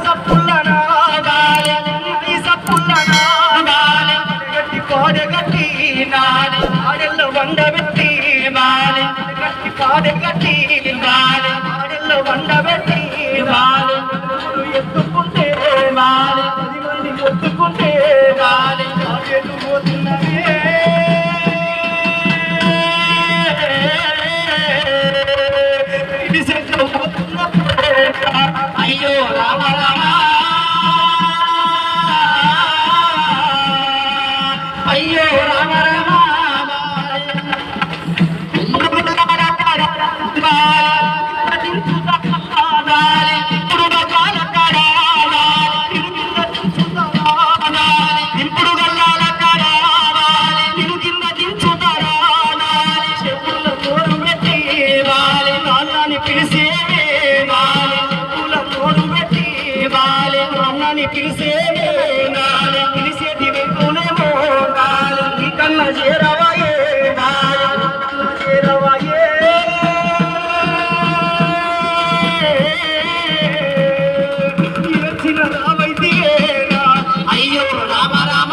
సప్పుల్లనా గాలి ఈ సప్పుల్లనా గాలి గట్టి పాడగట్టి నాలి ఆడెల్లో వండబెట్టి వాలి గట్టి పాడగట్టి వాలి ఆడెల్లో వండబెట్టి వాలి ఎత్తుకుంటే వాలి 10 మంది ఎత్తుకుంటే వాలి ఆడెళ్ళు పోతున్నవే అయ్యో రామ రామ అయ్యో రామ రామ ఇప్పుడు గల్లాల నిన్ను కింద దించుతారా చెప్పుల తోడు పెట్టి వాలి నాన్నని పిలిచి అన్నని పిలిచేది నాలి పిలిచేది వింటూనేమో నాలి నీ కన్న చేరవాయే చేరవాయే వచ్చిన రావైతే అయ్యో రామ రామ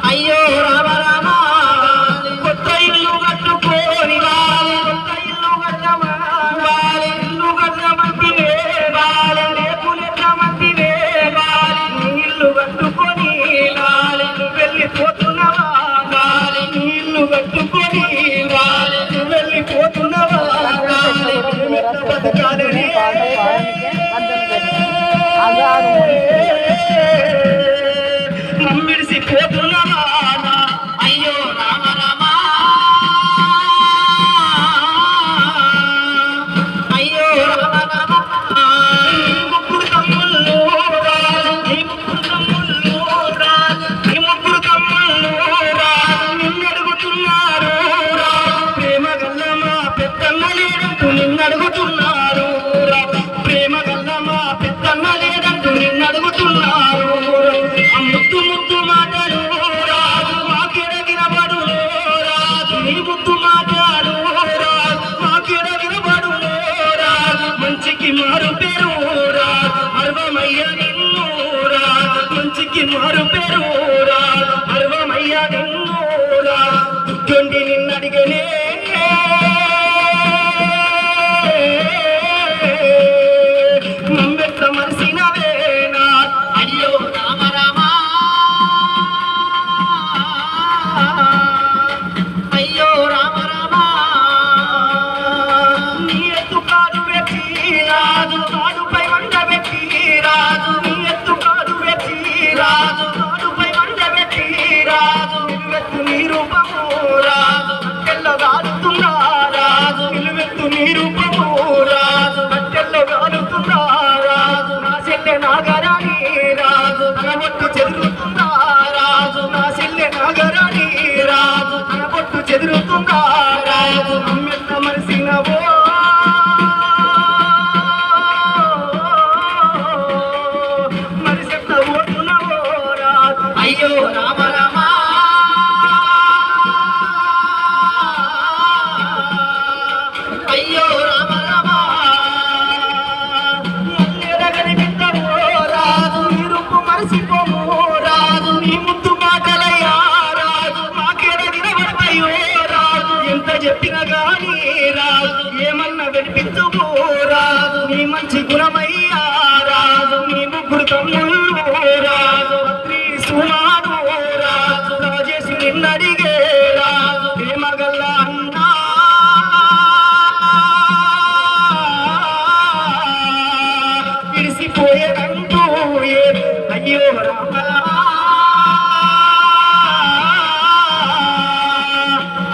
అయ్యో రామ రామ కొత్త ఇల్లు కట్టుకోని వాలి కొత్త ఇల్లు కట్టమా కట్టుకొని లాలి వెళ్ళిపోతున్నావా గాలి నీళ్లు కట్టుకొని లాలి వెళ్ళిపోతున్నావా గాలి బతకాలని నమ్మిడిసిపోతున్నావా అయ్యో రామ రామ అయ్యో రామ రామ ముగ్గురు తమ్ముళ్ళు నిన్నడుగుతున్నారు ప్రేమ గల్లమా పెద్దన్న లేదంటూ నిన్నడుగుతున్నారు ముద్దు ముద్దు మాటలు రాజు మాకెరగినబడు రాజు నీ ముద్దు మాటలు రాజు మాకెరగినబడు రాజు మంచికి మారు పేరు రాజు అర్వమయ్య నిన్ను రాజు మంచికి మారు పేరు రాజు అర్వమయ్య నిన్ను రాజు దుఃఖండి నిన్నడిగనే మర్సినవేనా అయ్యో రామ రామ అయ్యో రామ రామ నీ ఎత్తు కాడు పెట్టి రాజు కాడుపై వండబెట్టి రాజు నీ ఎత్తు కాడు పెట్టి రాజు కాడుపై వండబెట్టి రాజు నిలువెత్తు నీ రూపము రాజు కట్టెల్లో గాలుతున్నా రాజు నిలువెత్తు నీ రూపము రాజు కట్టెల్లో గాలుతున్నా నాగరాణి రాజు తన బొట్టు చెదురుతుందా రాజు నా చెల్లె నాగరాణి రాజు తన బొట్టు చెదురుతుందా రాజు అమ్మెత్త మరిసినవో మరిసెత్త ఓటునవో రాజు అయ్యో రామ రామ అయ్యో రామ రామ మరసిపోము రాజు నీ ముద్దు మాటలయ్యా రాజు మాకేడగినబడతాయో రాజు ఎంత చెప్పినా గాని రాజు ఏమన్నా వినిపించుకో రాజు నీ మంచి గుణమయ్యా రాజు నీ ముగ్గురు తమ్ముళ్ళు రాజు సుమారు రాజు రాజేసి నిన్నడిగే రాజు ప్రేమగల్ల అన్నా విడిసిపోయేదంటూ అయ్యో రామ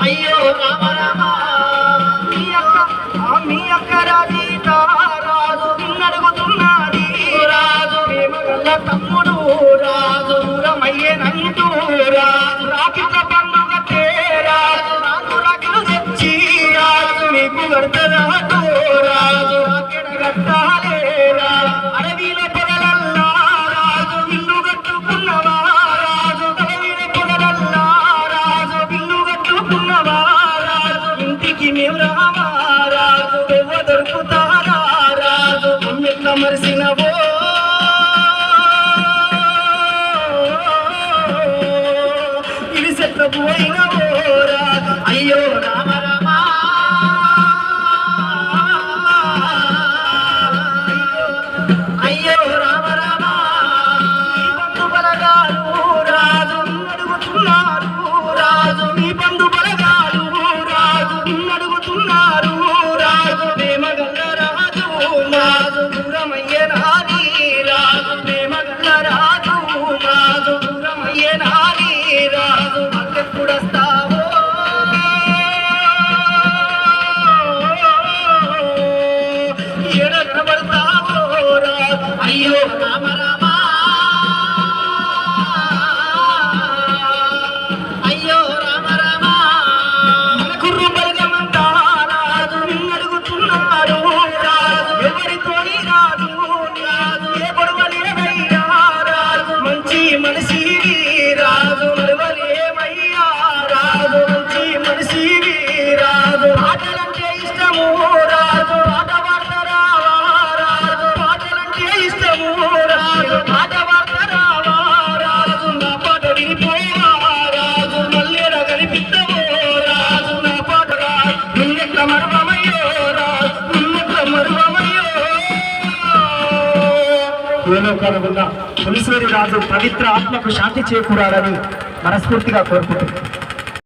అయ్యో రామ రామ మీ అక్క రాజీత రాజు నిన్నడుగుతున్నది రాజు ప్రేమగల్ల తమ్ముడు రాజు దూరమయ్యేనంటూ రాజు రాకిట పండుగ రాజు నాకు రాకిలు తెచ్చి రాజు నీకు కడతరాదు రాజు రాకెడ కట్టాలే రాజు అడవిలో పొగలల్లా రాజు ఇల్లు కట్టుకున్నవా రాజు అడవిలో పొగలల్లా రాజు ఇల్లు కట్టుకున్నవా రాజు ఇంటికి మేము రామా రాజు దొరుకు పోయినవో రాజు అయ్యో రామ రామ అయ్యో రామ రామ నీ బంధు బలగాలు రాజు అడుగుతున్నారు రాజు నీ బంధు బలగాలు రాజు అడుగుతున్నారు రాజు ప్రేమగల్ల రాజు రాజు దూరమయ్యనాని రాజు ప్రేమగల్ల రాజు రాజు దూరమయ్యనాని రాజు అక్కడొస్తావో ఎడబడతావో రాజు అయ్యో రామ రామ అయ్యో రామ రామ మన కుర్రు బలగమంతా రాజు అడుగుతున్నారు రాజు ఎవరితోని రాజు రాజు ఏ గొడవలేమయ్యా రాజు మంచి మనిషివి రాజు మరవలేమయ్యా రాజు మంచి మనిషివి రాజు ఆటలంటే ఇష్టము రాజు ఆట వాడతారావా రాజు ఆటలంటే ఇష్టము రాజు ఆట వాడతారావా రాజు నా పాట వినిపోవా రాజు మల్లెల కనిపిస్తావో రాజు నా పాట నిన్నెట్ల మరువమయ్యో రాజు నిన్నెట్ల మరువమయ్యో ఏలోకాలమున్న పులిసేరి రాజు పవిత్ర ఆత్మకు శాంతి చేకూరాలని మనస్ఫూర్తిగా కోరుకుంటున్నాను.